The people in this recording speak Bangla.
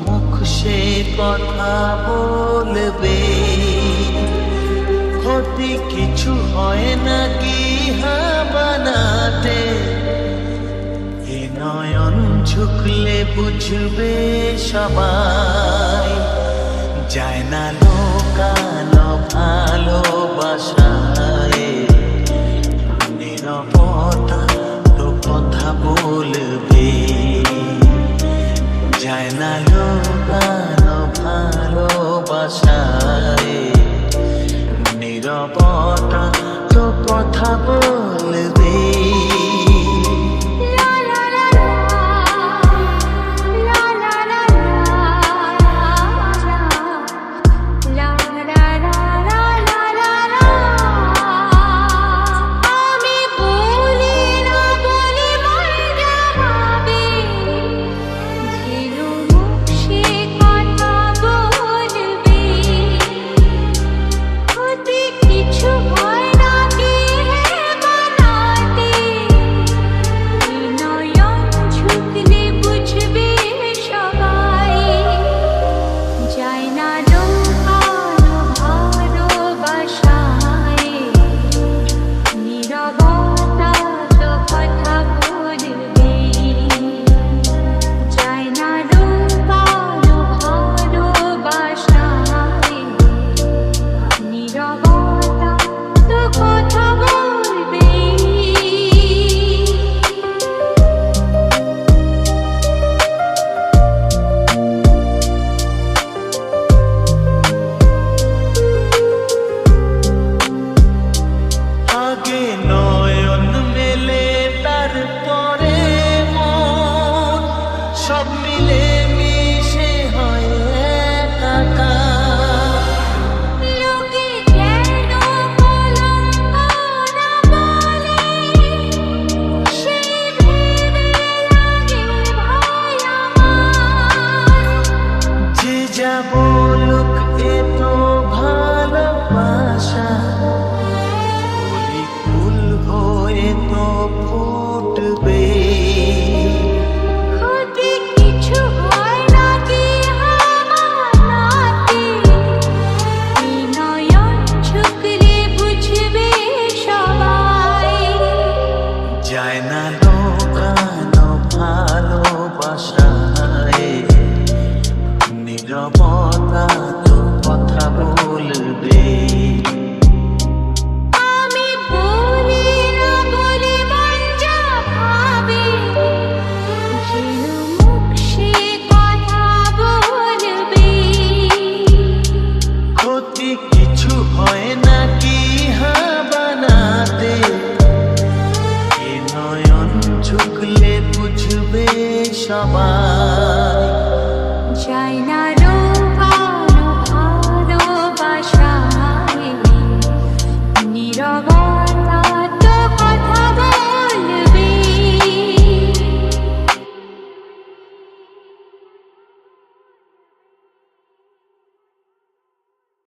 মুখ সে কথা বলবে, ক্ষতি কিছু হয় না কি বানাতে। এ নয়ন ঝুঁকলে বুঝবে সবাই, যায় না লোকানো ভালোবাসায়। নীরবতা তো কথা বলবে, যায় না লোকানো ভালোবাসায়। নীরবতা তো কথা বলবে। সব মিলে মিশে হয় একাকার। লোকে কেন কলঙ্ক না বলে, সেই ভেবে লাগে ভয় আমার। যে যা বলুক এ তো ভালোবাসা, ফুলি ফুল হয়ে তো ফুটবে। যায় না লোকানো ভালোবাসায়, নীরবতা তো কথা বলবে। আমি বলি না বলি মন যা ভাবে, যেন মুখ সে কথা বলবে। ক্ষতি কিছু হয় না কি বানাতে, নয়ন ঝুঁকলে বুঝবে সবাই। যায় না